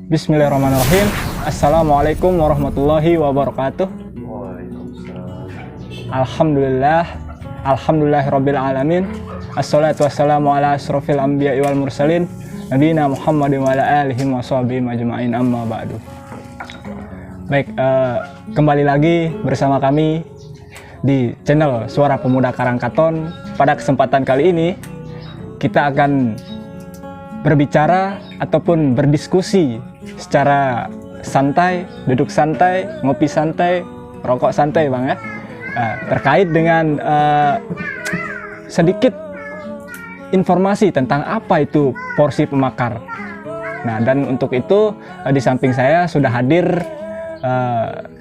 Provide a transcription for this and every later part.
Bismillahirrahmanirrahim. Assalamualaikum warahmatullahi wabarakatuh. Waalaikumsalam. Alhamdulillahirabbil alamin. Assalatu wassalamu ala asrofil anbiya'i wal mursalin nabiyina Muhammadin wa ala alihi washabihi majma'in, amma ba'du. Baik, kembali lagi bersama kami di channel Suara Pemuda Karangkaton. Pada kesempatan kali ini kita akan berbicara ataupun berdiskusi secara santai, duduk santai, ngopi santai, rokok santai Bang ya, terkait dengan sedikit informasi tentang apa itu porsi pemakar. Nah, dan untuk itu di samping saya sudah hadir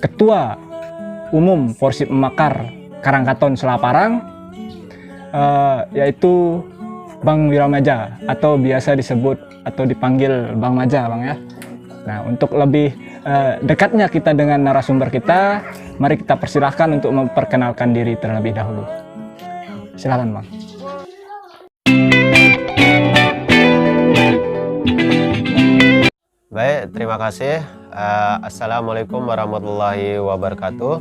Ketua Umum Porsi Pemakar Karangkaton Selaparang, yaitu Bang Wiramaja, atau biasa disebut atau dipanggil Bang Maja Bang ya. Nah, untuk lebih dekatnya kita dengan narasumber kita, mari kita persilahkan untuk memperkenalkan diri terlebih dahulu. Silakan Bang. Baik, terima kasih. Assalamualaikum warahmatullahi wabarakatuh.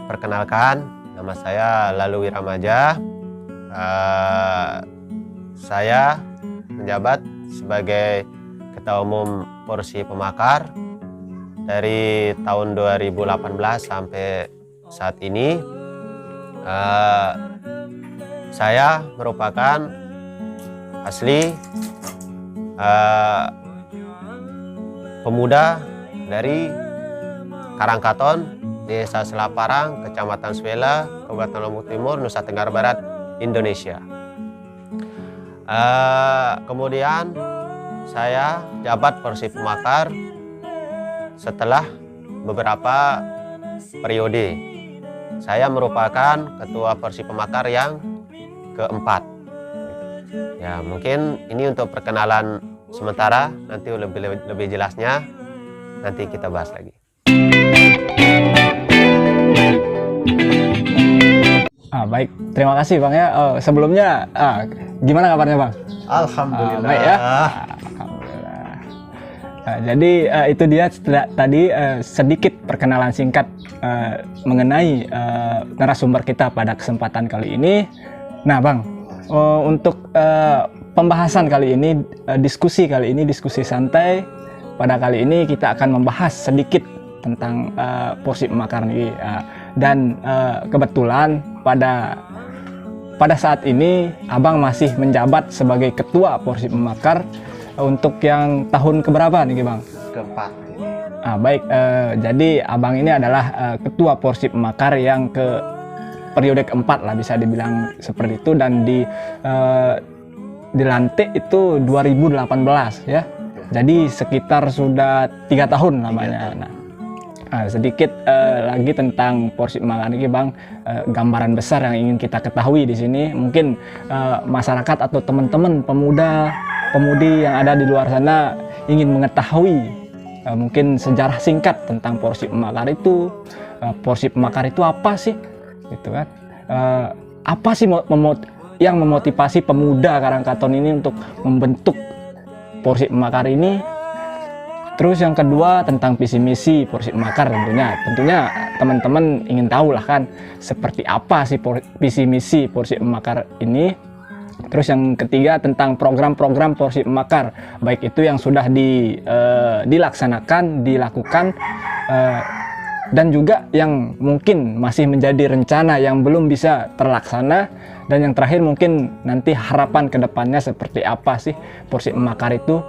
Perkenalkan, nama saya Lalu Wiramaja. Saya menjabat sebagai Ketua Umum Porsi Pemakar dari tahun 2018 sampai saat ini. Saya merupakan asli pemuda dari Karangkaton, Desa Selaparang, Kecamatan Suela, Kabupaten Lombok Timur, Nusa Tenggara Barat, Indonesia. Kemudian saya jabat Porsi Pemakar setelah beberapa periode. Saya merupakan Ketua Porsi Pemakar yang keempat. Ya, mungkin ini untuk perkenalan sementara, nanti lebih jelasnya nanti kita bahas lagi. Baik, terima kasih Bang ya. Sebelumnya gimana kabarnya Bang? Alhamdulillah. Baik ya. Alhamdulillah. Jadi itu dia tadi sedikit perkenalan singkat mengenai narasumber kita pada kesempatan kali ini. Nah Bang, untuk pembahasan kali ini, diskusi santai pada kali ini kita akan membahas sedikit tentang Porsi Pemakar ini. Dan kebetulan pada saat ini Abang masih menjabat sebagai Ketua Porsi Pemakar untuk yang tahun keberapa nih Bang? Keempat. Baik, jadi Abang ini adalah Ketua Porsi Pemakar yang ke periode keempat lah, bisa dibilang seperti itu, dan dilantik itu 2018 ya. Jadi sekitar sudah 3 tahun namanya. Nah, sedikit lagi tentang Porsi Pemakar ini Bang, gambaran besar yang ingin kita ketahui di sini. Mungkin masyarakat atau teman-teman pemudi yang ada di luar sana ingin mengetahui mungkin sejarah singkat tentang Porsi Pemakar itu. Porsi Pemakar itu apa sih? Gitu kan? Apa sih yang memotivasi pemuda Karangkaton ini untuk membentuk Porsi Pemakar ini? Terus yang kedua tentang visi misi Porsi Pemakar, tentunya teman-teman ingin tahu lah kan, seperti apa sih visi misi Porsi Pemakar ini. Terus yang ketiga tentang program-program Porsi Pemakar, baik itu yang sudah dilaksanakan, dilakukan, dan juga yang mungkin masih menjadi rencana yang belum bisa terlaksana. Dan yang terakhir mungkin nanti harapan kedepannya seperti apa sih Porsi Pemakar itu,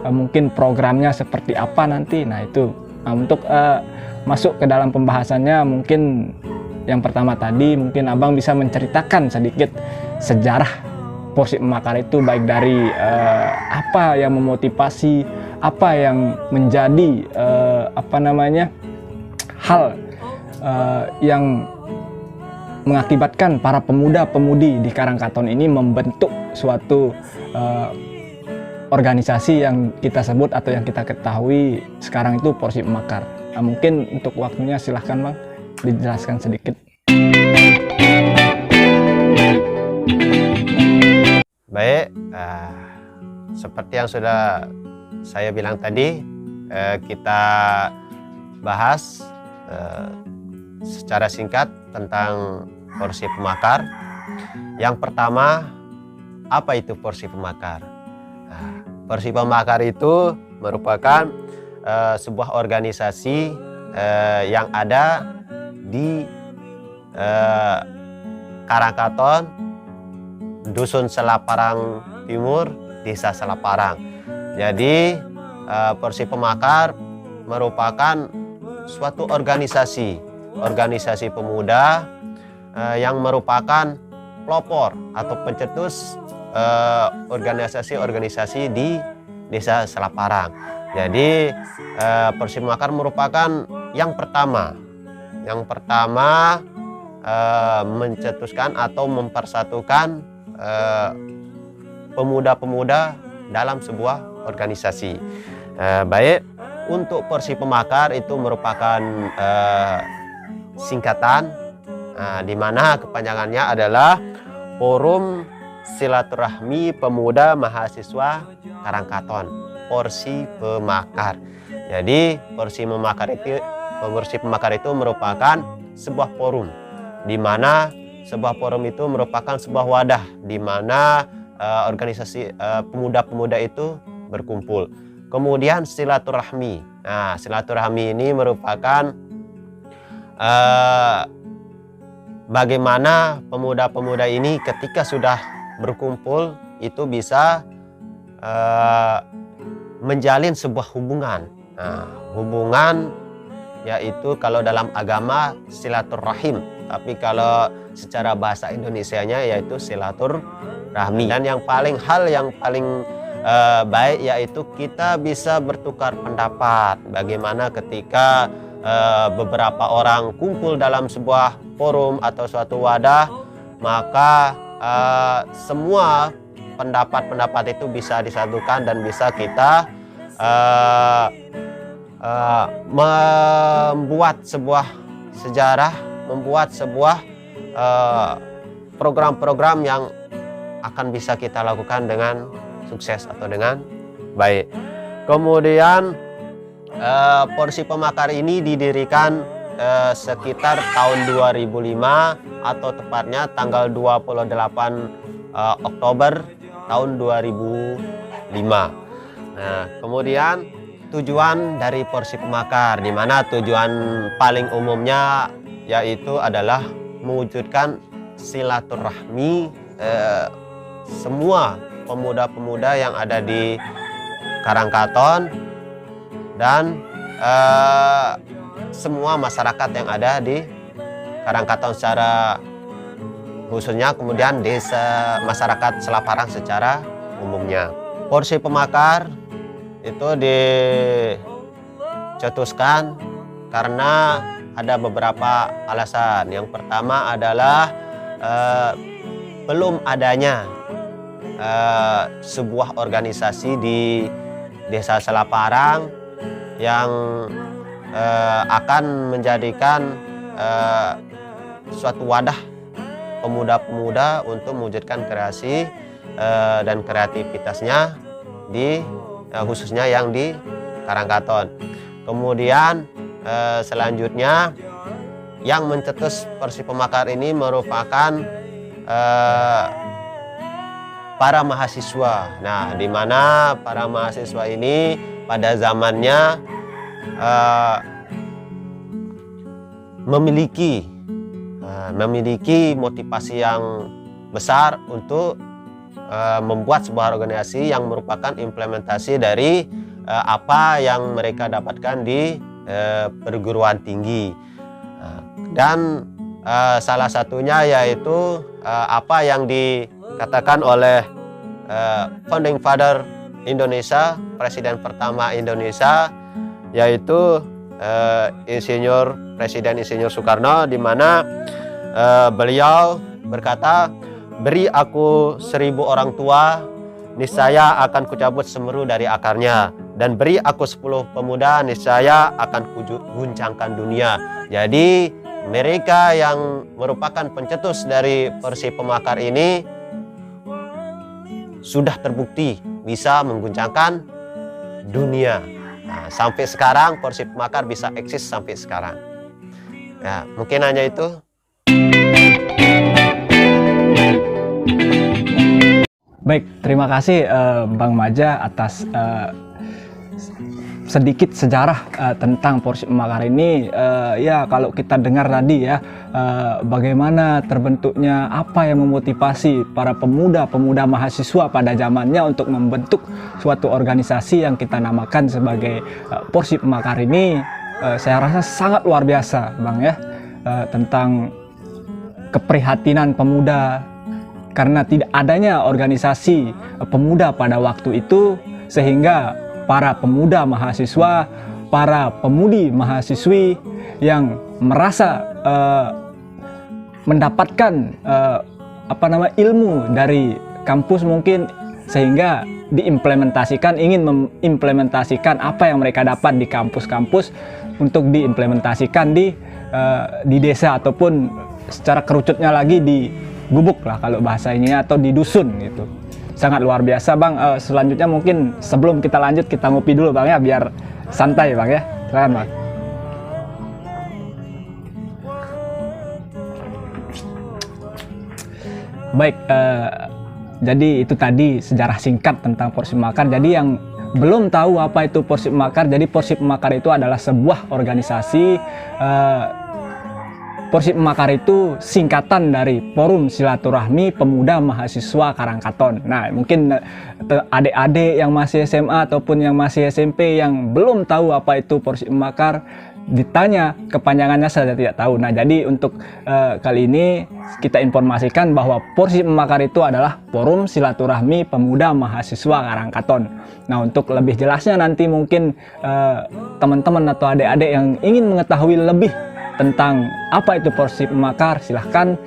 mungkin programnya seperti apa nanti. Nah itu untuk masuk ke dalam pembahasannya, mungkin yang pertama tadi mungkin Abang bisa menceritakan sedikit sejarah Porsi Pemakar itu, baik dari apa yang memotivasi, apa yang menjadi hal yang mengakibatkan para pemuda-pemudi di Karangkaton ini membentuk suatu organisasi yang kita sebut atau yang kita ketahui sekarang itu Porsi Pemakar. Nah, mungkin untuk waktunya silahkan Bang dijelaskan sedikit. Baik, seperti yang sudah saya bilang tadi, kita bahas secara singkat tentang porsi pemakar. Yang pertama, apa itu porsi pemakar? Nah, porsi pemakar itu merupakan sebuah organisasi yang ada di Karangkaton, Dusun Selaparang Timur, Desa Selaparang. Jadi porsi pemakar merupakan suatu organisasi pemuda yang merupakan pelopor atau pencetus organisasi-organisasi di Desa Selaparang. Jadi porsi pemakar merupakan yang pertama mencetuskan atau mempersatukan pemuda-pemuda dalam sebuah organisasi. Baik, untuk porsi pemakar itu merupakan singkatan, di mana kepanjangannya adalah Forum Silaturahmi Pemuda Mahasiswa Karangkaton, porsi pemakar. Jadi porsi pemakar itu merupakan sebuah forum, di mana sebuah forum itu merupakan sebuah wadah di mana organisasi pemuda-pemuda itu berkumpul. Kemudian silaturahmi. Nah, silaturahmi ini merupakan bagaimana pemuda-pemuda ini ketika sudah berkumpul itu bisa menjalin sebuah hubungan. Nah, hubungan yaitu kalau dalam agama silaturahim, tapi kalau secara bahasa Indonesianya yaitu silaturahmi. Dan yang paling baik yaitu kita bisa bertukar pendapat. Bagaimana ketika beberapa orang kumpul dalam sebuah forum atau suatu wadah, maka semua pendapat-pendapat itu bisa disatukan dan bisa kita membuat sebuah sejarah, membuat sebuah program-program yang akan bisa kita lakukan dengan sukses atau dengan baik. Kemudian porsi pemakar ini didirikan sekitar tahun 2005 atau tepatnya tanggal 28 Oktober tahun 2005. Nah, kemudian tujuan dari porsi pemakar, di mana tujuan paling umumnya yaitu adalah mewujudkan silaturahmi semua pemuda-pemuda yang ada di Karangkaton dan semua masyarakat yang ada di Karangkaton secara khususnya, kemudian desa masyarakat Selaparang secara umumnya. Porsi pemakar itu dicetuskan karena ada beberapa alasan. Yang pertama adalah belum adanya sebuah organisasi di Desa Selaparang yang akan menjadikan suatu wadah pemuda-pemuda untuk mewujudkan kreasi dan kreativitasnya di khususnya yang di Karangkaton. Kemudian selanjutnya yang mencetus porsi pemakar ini merupakan para mahasiswa. Nah, di mana para mahasiswa ini pada zamannya memiliki motivasi yang besar untuk membuat sebuah organisasi yang merupakan implementasi dari apa yang mereka dapatkan di perguruan tinggi. Dan salah satunya yaitu apa yang dikatakan oleh Founding Father Indonesia, Presiden pertama Indonesia, yaitu Presiden Insinyur Soekarno, di mana beliau berkata, "Beri aku 1000 orang tua, niscaya akan kucabut semeru dari akarnya, dan beri aku 10 pemuda, niscaya akan kuguncangkan dunia." Jadi mereka yang merupakan pencetus dari porsi pemakar ini sudah terbukti bisa mengguncangkan dunia. Nah, sampai sekarang Porsi Pemakar bisa eksis sampai sekarang. Ya, mungkin hanya itu. Baik, terima kasih Bang Maja atas sedikit sejarah tentang Porsi Pemakar ini. Ya, kalau kita dengar tadi ya, bagaimana terbentuknya, apa yang memotivasi para pemuda-pemuda mahasiswa pada zamannya untuk membentuk suatu organisasi yang kita namakan sebagai Porsi Pemakar ini, saya rasa sangat luar biasa, Bang ya, tentang keprihatinan pemuda karena tidak adanya organisasi pemuda pada waktu itu, sehingga para pemuda mahasiswa, para pemudi mahasiswi yang merasa mendapatkan ilmu dari kampus mungkin, sehingga diimplementasikan, ingin mengimplementasikan apa yang mereka dapat di kampus-kampus untuk diimplementasikan di desa, ataupun secara kerucutnya lagi di gubuk lah kalau bahasa ini, atau di dusun gitu. Sangat luar biasa, Bang. Selanjutnya mungkin sebelum kita lanjut, kita ngopi dulu, Bang ya, biar santai, Bang ya. Silakan, Bang. Baik, jadi itu tadi sejarah singkat tentang Porsi Pemakar. Jadi yang belum tahu apa itu Porsi Pemakar, jadi Porsi Pemakar itu adalah sebuah organisasi. Porsi Pemakar itu singkatan dari Forum Silaturahmi Pemuda Mahasiswa Karangkaton. Nah, mungkin adik-adik yang masih SMA ataupun yang masih SMP yang belum tahu apa itu Porsi Pemakar, ditanya kepanjangannya saya tidak tahu. Nah, jadi untuk kali ini kita informasikan bahwa Porsi Pemakar itu adalah Forum Silaturahmi Pemuda Mahasiswa Karangkaton. Nah, untuk lebih jelasnya nanti mungkin teman-teman atau adik-adik yang ingin mengetahui lebih tentang apa itu Porsi Pemakar, silahkan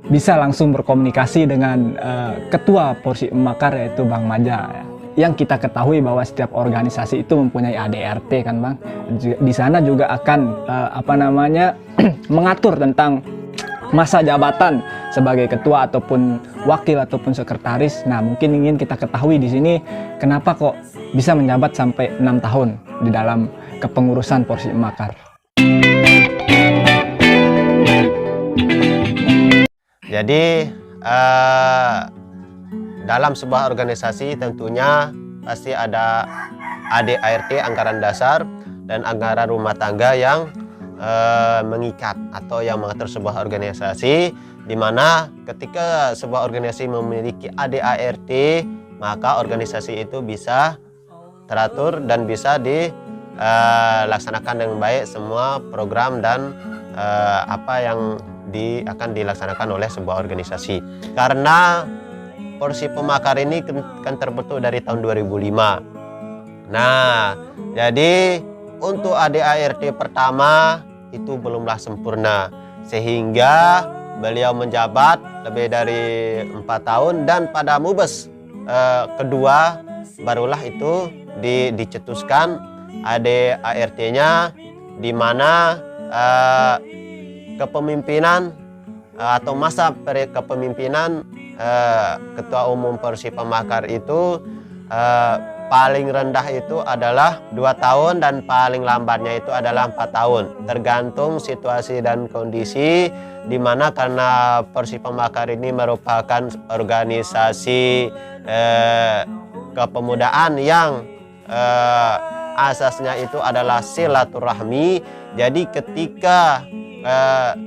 bisa langsung berkomunikasi dengan Ketua Porsi Pemakar, yaitu Bang Maja. Yang kita ketahui bahwa setiap organisasi itu mempunyai ADRT kan, Bang. Di sana juga akan mengatur tentang masa jabatan sebagai ketua ataupun wakil ataupun sekretaris. Nah, mungkin ingin kita ketahui di sini kenapa kok bisa menjabat sampai 6 tahun di dalam kepengurusan Porsi Pemakar. Jadi dalam sebuah organisasi tentunya pasti ada ADART, anggaran dasar, dan anggaran rumah tangga yang mengikat atau yang mengatur sebuah organisasi, di mana ketika sebuah organisasi memiliki ADART, maka organisasi itu bisa teratur dan bisa dilaksanakan dengan baik semua program dan apa yang akan dilaksanakan oleh sebuah organisasi. Karena Porsi Pemakar ini kan terbentuk dari tahun 2005. Nah, jadi untuk ADART pertama itu belumlah sempurna, sehingga beliau menjabat lebih dari 4 tahun, dan pada Mubes kedua barulah itu dicetuskan ADART-nya, di mana kepemimpinan atau masa kepemimpinan Ketua Umum Porsi Pemakar itu paling rendah itu adalah 2 tahun dan paling lambatnya itu adalah 4 tahun, tergantung situasi dan kondisi, di mana karena Porsi Pemakar ini merupakan organisasi kepemudaan yang asasnya itu adalah silaturahmi. Jadi ketika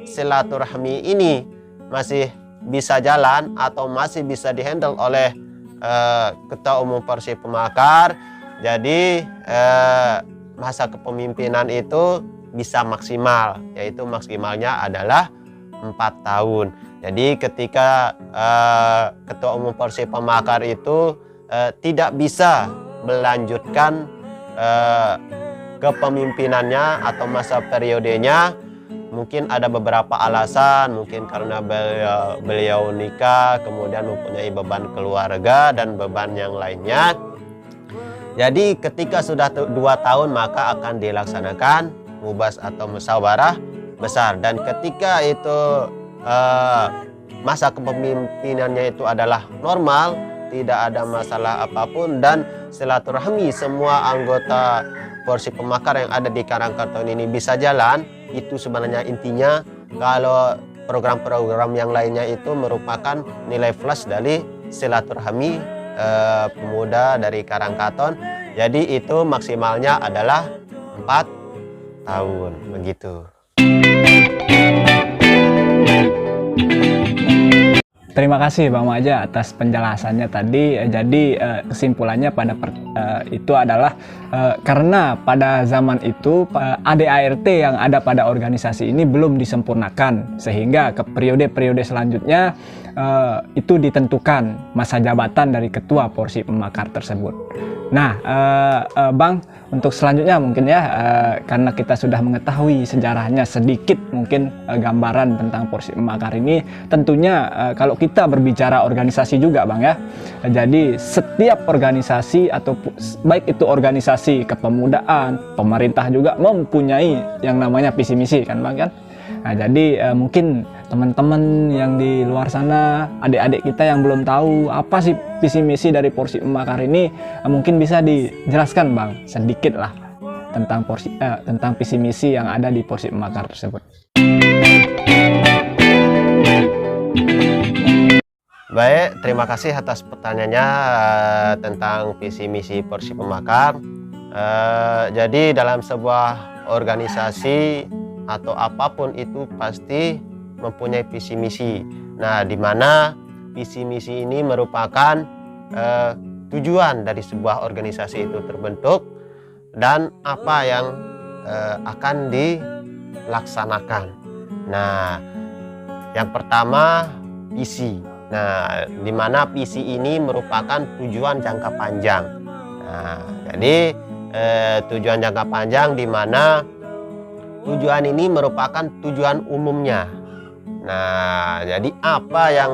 silaturahmi ini masih bisa jalan atau masih bisa dihandle oleh Ketua Umum Porsi Pemakar, jadi masa kepemimpinan itu bisa maksimal, yaitu maksimalnya adalah 4 tahun. Jadi ketika Ketua Umum Porsi Pemakar itu tidak bisa melanjutkan kepemimpinannya atau masa periodenya, mungkin ada beberapa alasan, mungkin karena beliau nikah, kemudian mempunyai beban keluarga dan beban yang lainnya. Jadi ketika sudah 2 tahun maka akan dilaksanakan mubas atau musyawarah besar, dan ketika itu masa kepemimpinannya itu adalah normal, tidak ada masalah apapun, dan silaturahmi semua anggota Porsi Pemakar yang ada di Karangkarton ini bisa jalan. Itu sebenarnya intinya. Kalau program-program yang lainnya itu merupakan nilai plus dari silaturahmi pemuda dari Karangkaton. Jadi itu maksimalnya adalah 4 tahun begitu. Terima kasih Bang Maja atas penjelasannya tadi. Jadi kesimpulannya itu adalah karena pada zaman itu ADART yang ada pada organisasi ini belum disempurnakan, sehingga ke periode-periode selanjutnya itu ditentukan masa jabatan dari ketua Porsi Pemakar tersebut. Nah, Bang, untuk selanjutnya mungkin ya, karena kita sudah mengetahui sejarahnya sedikit, mungkin gambaran tentang Porsi Pemakar ini, tentunya kalau kita berbicara organisasi juga Bang ya, jadi setiap organisasi atau baik itu organisasi kepemudaan, pemerintah juga mempunyai yang namanya visi misi kan Bang kan. Nah, jadi mungkin teman-teman yang di luar sana, adik-adik kita yang belum tahu apa sih visi misi dari Porsi Pemakar ini, mungkin bisa dijelaskan Bang sedikit lah tentang tentang visi misi yang ada di Porsi Pemakar tersebut. Baik, terima kasih atas pertanyaannya tentang visi misi Porsi Pemakar. Jadi dalam sebuah organisasi atau apapun itu pasti mempunyai visi misi. Nah, di mana visi misi ini merupakan tujuan dari sebuah organisasi itu terbentuk dan apa yang akan dilaksanakan. Nah, yang pertama visi. Nah, di mana visi ini merupakan tujuan jangka panjang. Nah, jadi tujuan jangka panjang di mana tujuan ini merupakan tujuan umumnya. Nah, jadi apa yang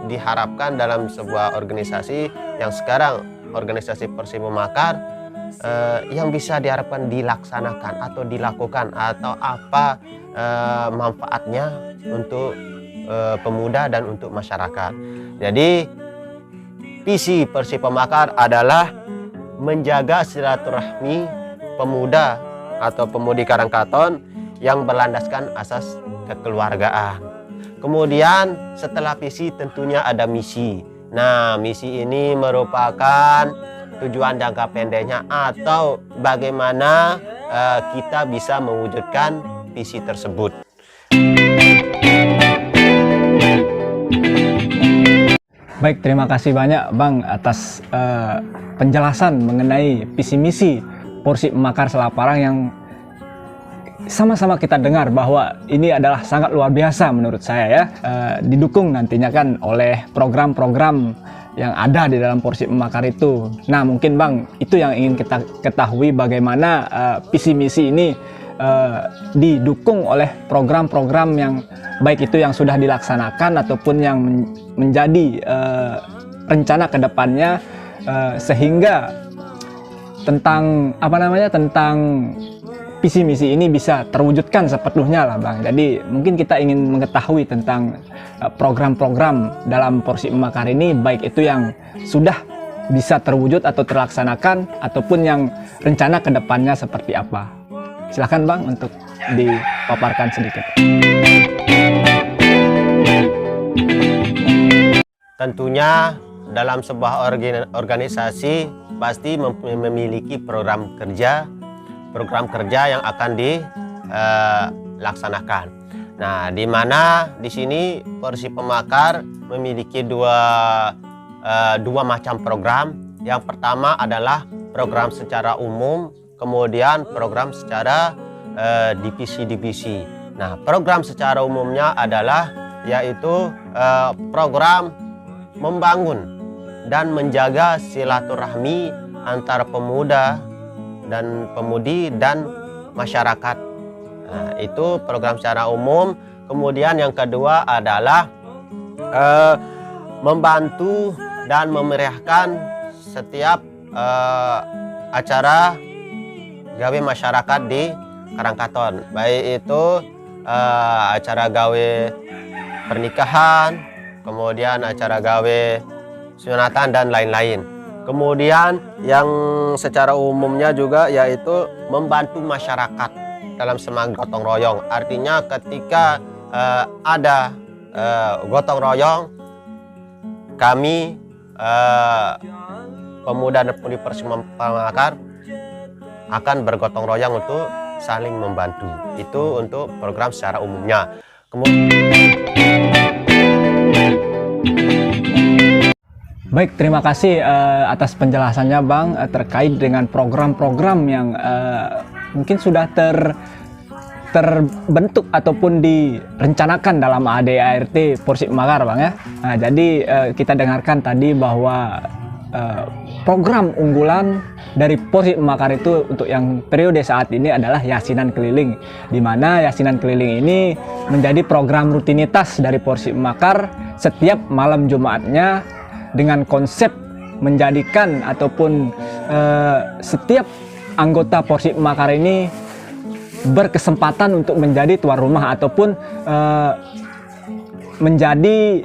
diharapkan dalam sebuah organisasi yang sekarang organisasi Porsi Pemakar yang bisa diharapkan dilaksanakan atau dilakukan, atau apa manfaatnya untuk pemuda dan untuk masyarakat. Jadi visi Porsi Pemakar adalah menjaga silaturahmi pemuda atau pemudi Karangkaton yang berlandaskan asas kekeluargaan. Kemudian setelah visi tentunya ada misi. Nah, misi ini merupakan tujuan jangka pendeknya atau bagaimana kita bisa mewujudkan visi tersebut. Baik, terima kasih banyak Bang atas penjelasan mengenai visi misi Porsi Pemakar Selaparang yang sama-sama kita dengar bahwa ini adalah sangat luar biasa menurut saya ya. Didukung nantinya kan oleh program-program yang ada di dalam Porsi Pemakar itu. Nah, mungkin Bang, itu yang ingin kita ketahui, bagaimana visi misi ini didukung oleh program-program yang baik itu yang sudah dilaksanakan ataupun yang menjadi rencana ke depannya, sehingga tentang tentang visi misi ini bisa terwujudkan sepenuhnya lah Bang. Jadi mungkin kita ingin mengetahui tentang program-program dalam Porsi Pemakar ini, baik itu yang sudah bisa terwujud atau terlaksanakan ataupun yang rencana ke depannya seperti apa. Silakan Bang untuk dipaparkan sedikit. Tentunya dalam sebuah organisasi pasti memiliki program kerja yang akan dilaksanakan. Nah, di mana di sini Porsi Pemakar memiliki dua macam program. Yang pertama adalah program secara umum, kemudian program secara divisi-divisi. Nah, program secara umumnya adalah yaitu program membangun dan menjaga silaturahmi antara pemuda dan pemudi dan masyarakat. Nah, itu program secara umum. Kemudian yang kedua adalah membantu dan memeriahkan setiap acara gawe masyarakat di Karangkaton, baik itu acara gawe pernikahan, kemudian acara gawe sunatan dan lain-lain. Kemudian yang secara umumnya juga yaitu membantu masyarakat dalam semangat gotong royong. Artinya ketika ada gotong royong, kami pemuda dan pemudi Porsi Makar akan bergotong royong untuk saling membantu. Itu untuk program secara umumnya. Baik, terima kasih atas penjelasannya Bang terkait dengan program-program yang mungkin sudah terbentuk ataupun direncanakan dalam ADART Porsi Makar Bang ya. Nah, jadi kita dengarkan tadi bahwa program unggulan dari Porsi Makar itu untuk yang periode saat ini adalah Yasinan Keliling, di mana Yasinan Keliling ini menjadi program rutinitas dari Porsi Makar setiap malam Jumatnya, dengan konsep menjadikan ataupun setiap anggota Porsi Makar ini berkesempatan untuk menjadi tuan rumah ataupun menjadi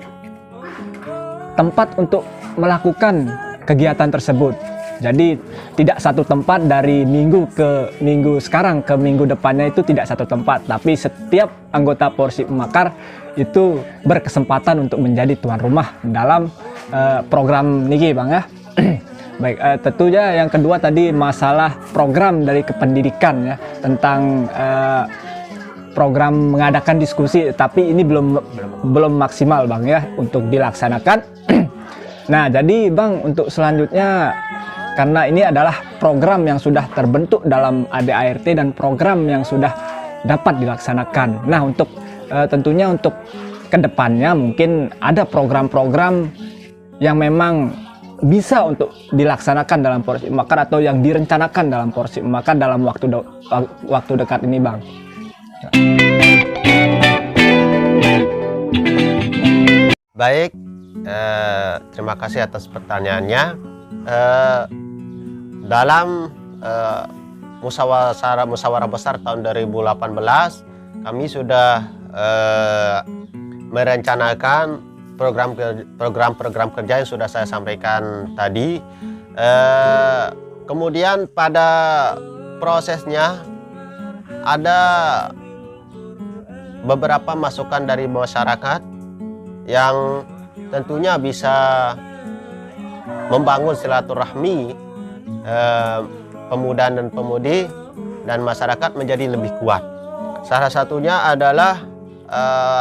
tempat untuk melakukan kegiatan tersebut. Jadi tidak satu tempat dari minggu ke minggu sekarang ke minggu depannya itu tidak satu tempat, tapi setiap anggota Porsi Makar itu berkesempatan untuk menjadi tuan rumah dalam program niki Bang ya. Baik, tentunya yang kedua tadi masalah program dari kependidikan ya, tentang program mengadakan diskusi, tapi ini belum maksimal Bang ya untuk dilaksanakan. Nah, jadi Bang, untuk selanjutnya, karena ini adalah program yang sudah terbentuk dalam ADART dan program yang sudah dapat dilaksanakan. Nah, untuk tentunya untuk kedepannya mungkin ada program-program yang memang bisa untuk dilaksanakan dalam Porsi Makar atau yang direncanakan dalam Porsi Makar dalam waktu dekat ini Bang. Baik, terima kasih atas pertanyaannya. Dalam musyawarah besar tahun 2018 kami sudah merencanakan program-program kerja yang sudah saya sampaikan tadi. Kemudian pada prosesnya ada beberapa masukan dari masyarakat yang tentunya bisa membangun silaturahmi pemuda dan pemudi dan masyarakat menjadi lebih kuat. Salah satunya adalah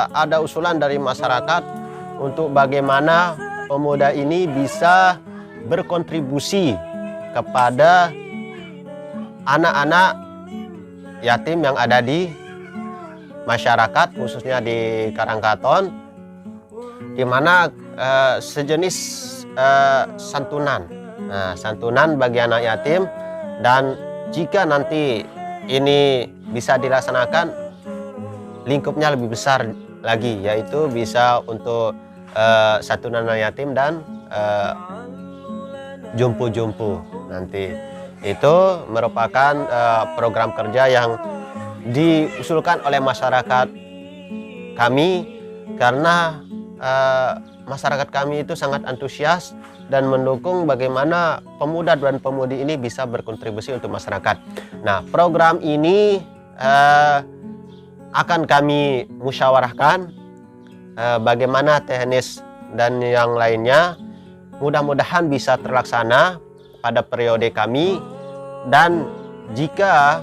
ada usulan dari masyarakat untuk bagaimana pemuda ini bisa berkontribusi kepada anak-anak yatim yang ada di masyarakat, khususnya di Karangkaton, di mana sejenis santunan. Nah, santunan bagi anak yatim, dan jika nanti ini bisa dilaksanakan, lingkupnya lebih besar lagi, yaitu bisa untuk santunan anak yatim dan jumpu-jumpu nanti. Itu merupakan program kerja yang diusulkan oleh masyarakat kami, karena masyarakat kami itu sangat antusias dan mendukung bagaimana pemuda dan pemudi ini bisa berkontribusi untuk masyarakat. Nah, program ini akan kami musyawarahkan bagaimana teknis dan yang lainnya. Mudah-mudahan bisa terlaksana pada periode kami, dan jika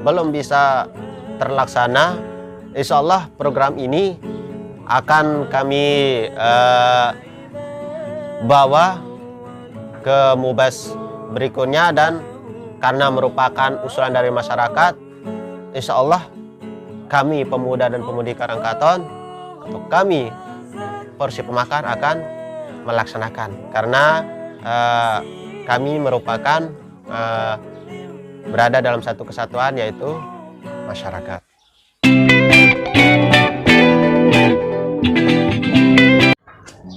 belum bisa terlaksana, insya Allah program ini akan kami bawa ke Mubas berikutnya, dan karena merupakan usulan dari masyarakat, insya Allah kami pemuda dan pemudi Karangkaton atau kami Porsi Makar akan melaksanakan, karena kami merupakan berada dalam satu kesatuan, yaitu masyarakat.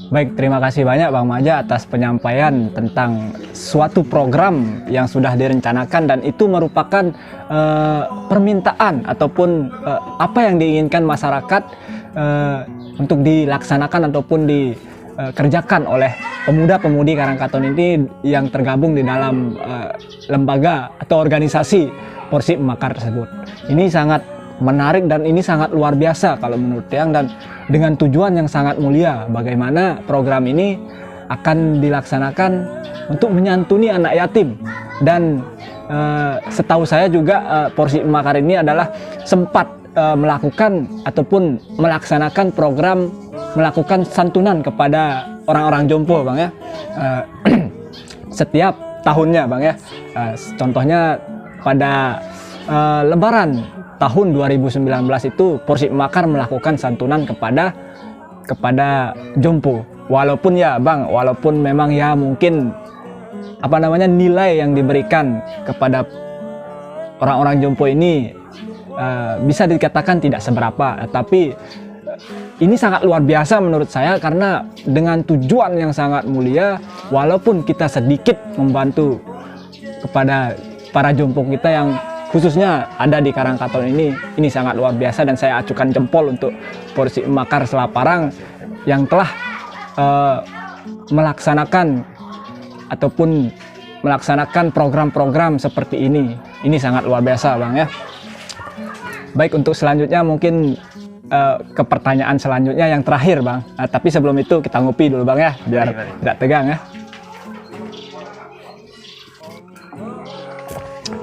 Baik, terima kasih banyak Bang Maja atas penyampaian tentang suatu program yang sudah direncanakan, dan itu merupakan permintaan ataupun apa yang diinginkan masyarakat untuk dilaksanakan ataupun kerjakan oleh pemuda-pemudi Karangkaton ini yang tergabung di dalam lembaga atau organisasi Porsi Makar tersebut. Ini sangat menarik dan ini sangat luar biasa kalau menurut Tiang, dan dengan tujuan yang sangat mulia, bagaimana program ini akan dilaksanakan untuk menyantuni anak yatim. Dan setahu saya juga Porsi Makar ini adalah sempat melakukan ataupun melaksanakan program melakukan santunan kepada orang-orang jompo, Bang ya. Setiap tahunnya, Bang ya. Contohnya pada Lebaran tahun 2019 itu Porsi Makar melakukan santunan kepada jompo. Walaupun ya, Bang, walaupun memang ya mungkin nilai yang diberikan kepada orang-orang jompo ini bisa dikatakan tidak seberapa, tapi ini sangat luar biasa menurut saya, karena dengan tujuan yang sangat mulia, walaupun kita sedikit membantu kepada para jompo kita yang khususnya ada di Karangkaton ini sangat luar biasa, dan saya acukan jempol untuk Porsi Makar Selaparang yang telah melaksanakan ataupun melaksanakan program-program seperti ini. Ini sangat luar biasa, Bang ya. Baik, untuk selanjutnya mungkin ke pertanyaan selanjutnya yang terakhir, Bang. Tapi sebelum itu kita ngopi dulu, Bang ya, biar tidak tegang ya.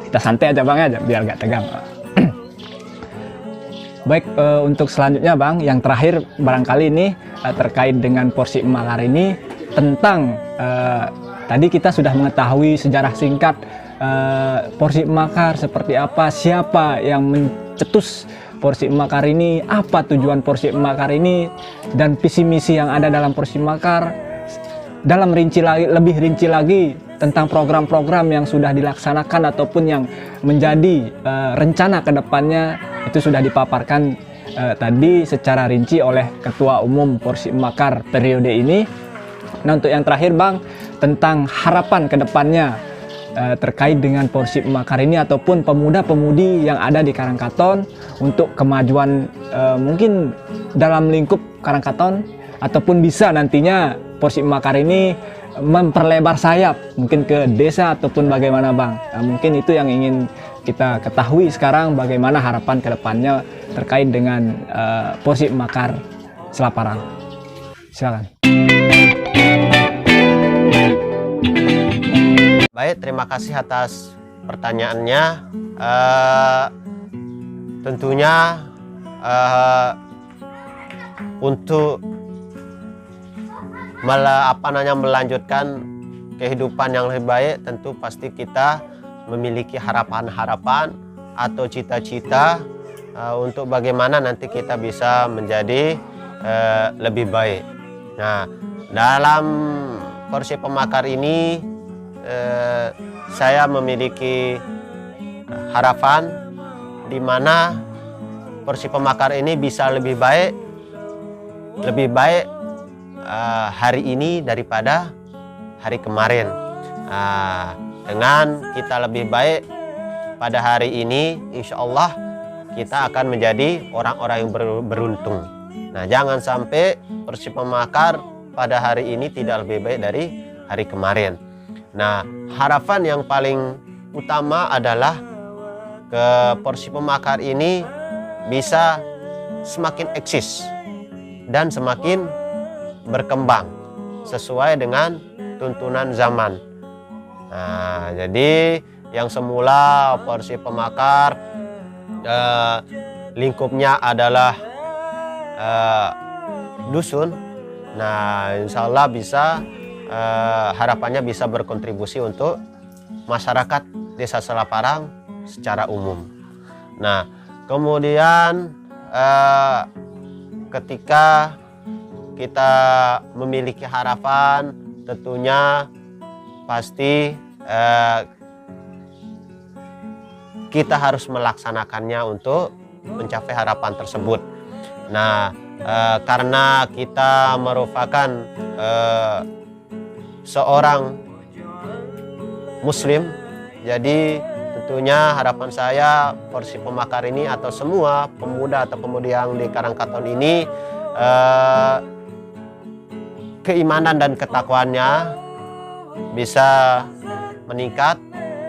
Kita santai aja, Bang ya, biar nggak tegang. Baik, untuk selanjutnya, Bang, yang terakhir barangkali ini terkait dengan Porsi Makar ini tentang tadi kita sudah mengetahui sejarah singkat Porsi Makar seperti apa, siapa yang mencetus Porsi Makar ini, apa tujuan Porsi Makar ini, dan visi misi yang ada dalam Porsi Makar. Dalam lebih rinci lagi tentang program-program yang sudah dilaksanakan ataupun yang menjadi rencana ke depannya, itu sudah dipaparkan tadi secara rinci oleh Ketua Umum Porsi Makar periode ini. Nah, untuk yang terakhir, Bang, tentang harapan ke depannya terkait dengan Porsi Makar ini ataupun pemuda-pemudi yang ada di Karangkaton untuk kemajuan mungkin dalam lingkup Karangkaton, ataupun bisa nantinya Porsi Makar ini memperlebar sayap mungkin ke desa ataupun bagaimana, Bang. Nah, mungkin itu yang ingin kita ketahui sekarang, bagaimana harapan ke depannya terkait dengan Porsi Makar Selaparang. Silakan. Baik, terima kasih atas pertanyaannya. Tentunya untuk melanjutkan kehidupan yang lebih baik, tentu pasti kita memiliki harapan-harapan atau cita-cita untuk bagaimana nanti kita bisa menjadi lebih baik. Nah, dalam Porsi Pemakar ini saya memiliki harapan di mana Porsi Pemakar ini bisa lebih baik hari ini daripada hari kemarin. Dengan kita lebih baik pada hari ini, insya Allah kita akan menjadi orang-orang yang beruntung. Nah, jangan sampai Porsi Pemakar pada hari ini tidak lebih baik dari hari kemarin. Nah, harapan yang paling utama adalah Porsi Pemakar ini bisa semakin eksis dan semakin berkembang sesuai dengan tuntunan zaman. Nah, jadi yang semula Porsi Pemakar lingkupnya adalah dusun. Nah, insya Allah bisa harapannya bisa berkontribusi untuk masyarakat Desa Selaparang secara umum. Nah, kemudian ketika kita memiliki harapan, tentunya pasti kita harus melaksanakannya untuk mencapai harapan tersebut. Nah, karena kita merupakan seorang Muslim, jadi tentunya harapan saya Porsi Pemakar ini atau semua pemuda atau pemudi yang di Karangkaton ini keimanan dan ketakwaannya bisa meningkat,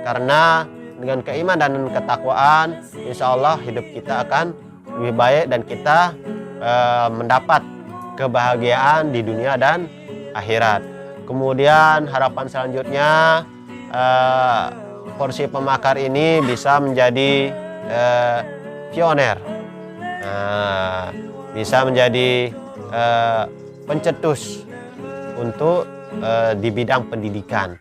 karena dengan keimanan dan ketakwaan insya Allah hidup kita akan lebih baik dan kita mendapat kebahagiaan di dunia dan akhirat. Kemudian harapan selanjutnya, porsi pemakar ini bisa menjadi pioner, bisa menjadi pencetus untuk di bidang pendidikan.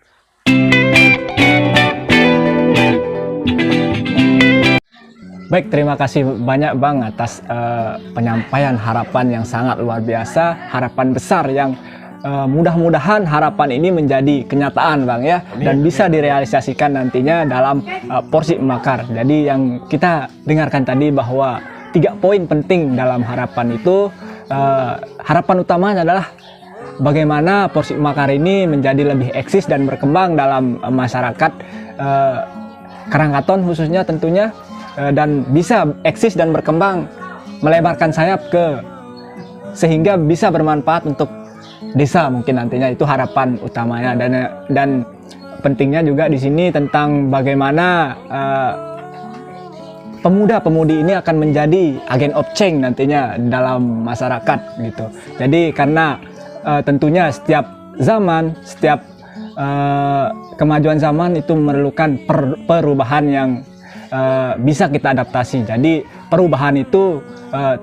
Baik, terima kasih banyak Bang atas penyampaian harapan yang sangat luar biasa, harapan besar yang mudah-mudahan harapan ini menjadi kenyataan Bang ya, dan bisa direalisasikan nantinya dalam porsi makar. Jadi yang kita dengarkan tadi bahwa 3 poin penting dalam harapan itu, harapan utamanya adalah bagaimana porsi makar ini menjadi lebih eksis dan berkembang dalam masyarakat Karangkaton khususnya tentunya, dan bisa eksis dan berkembang, melebarkan sayap sehingga bisa bermanfaat untuk desa mungkin nantinya. Itu harapan utamanya, dan pentingnya juga di sini tentang bagaimana pemuda-pemudi ini akan menjadi agen of change nantinya dalam masyarakat gitu. Jadi karena tentunya setiap zaman, setiap kemajuan zaman itu memerlukan perubahan yang bisa kita adaptasi. Jadi perubahan itu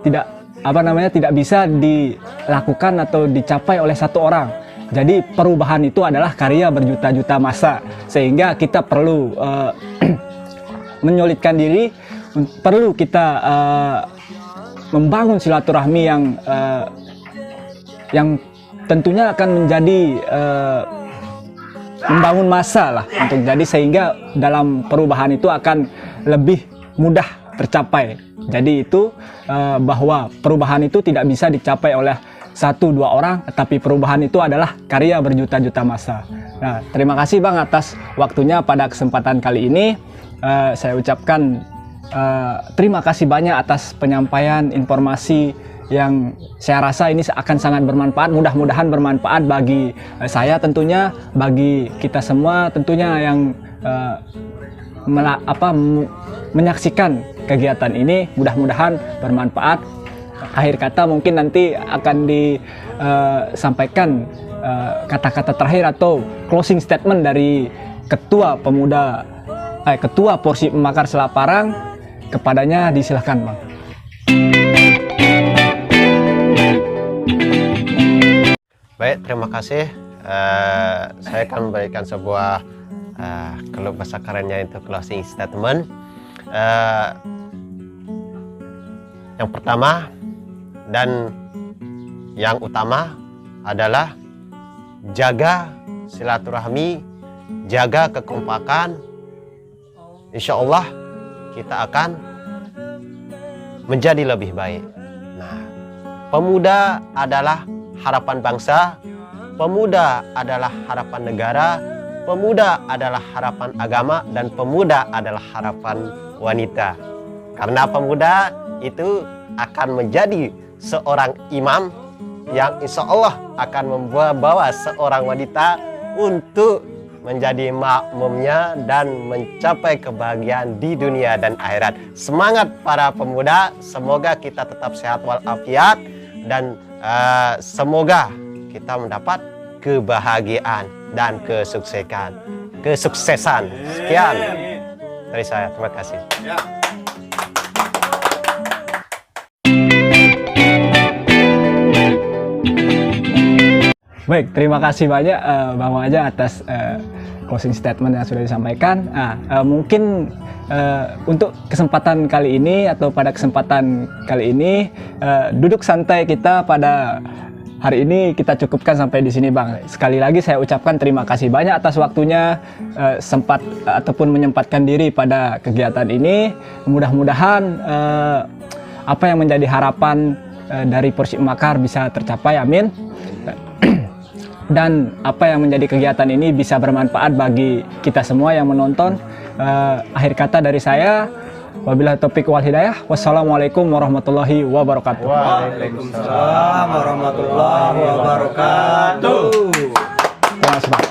tidak bisa dilakukan atau dicapai oleh satu orang. Jadi perubahan itu adalah karya berjuta-juta masa, sehingga kita perlu menyulitkan diri, perlu kita membangun silaturahmi yang tentunya akan menjadi membangun masa lah untuk jadi, sehingga dalam perubahan itu akan lebih mudah tercapai. Jadi itu bahwa perubahan itu tidak bisa dicapai oleh 1-2 orang, tapi perubahan itu adalah karya berjuta-juta masa. Nah, terima kasih Bang atas waktunya pada kesempatan kali ini. Saya ucapkan terima kasih banyak atas penyampaian informasi yang saya rasa ini akan sangat bermanfaat. Mudah-mudahan bermanfaat bagi saya tentunya, bagi kita semua tentunya yang menyaksikan kegiatan ini. Mudah-mudahan bermanfaat. Akhir kata mungkin nanti akan disampaikan kata-kata terakhir atau closing statement dari Ketua Porsi Pemakar Selaparang. Kepadanya disilahkan Bang. Baik, terima kasih. Saya akan memberikan sebuah kalau bahasa kerennya itu closing statement. Yang pertama dan yang utama adalah jaga silaturahmi, jaga kekompakan. Insya Allah kita akan menjadi lebih baik. Nah, pemuda adalah harapan bangsa, pemuda adalah harapan negara, pemuda adalah harapan agama, dan pemuda adalah harapan wanita. Karena pemuda itu akan menjadi seorang imam yang insya Allah akan membawa seorang wanita untuk menjadi makmumnya dan mencapai kebahagiaan di dunia dan akhirat. Semangat para pemuda, semoga kita tetap sehat walafiat, dan semoga kita mendapat kebahagiaan dan kesuksesan. Sekian dari saya, terima kasih. Baik, terima kasih banyak Bang Maja atas closing statement yang sudah disampaikan. Mungkin untuk kesempatan kali ini atau pada kesempatan kali ini duduk santai kita pada hari ini kita cukupkan sampai di sini Bang. Sekali lagi saya ucapkan terima kasih banyak atas waktunya, sempat ataupun menyempatkan diri pada kegiatan ini. Mudah-mudahan apa yang menjadi harapan dari Porsi Makar bisa tercapai, amin. Dan apa yang menjadi kegiatan ini bisa bermanfaat bagi kita semua yang menonton. Akhir kata dari saya, Wabillahi taufiq wal hidayah. Wassalamualaikum warahmatullahi wabarakatuh. Waalaikumsalam warahmatullahi wabarakatuh. Terima kasih, Bang.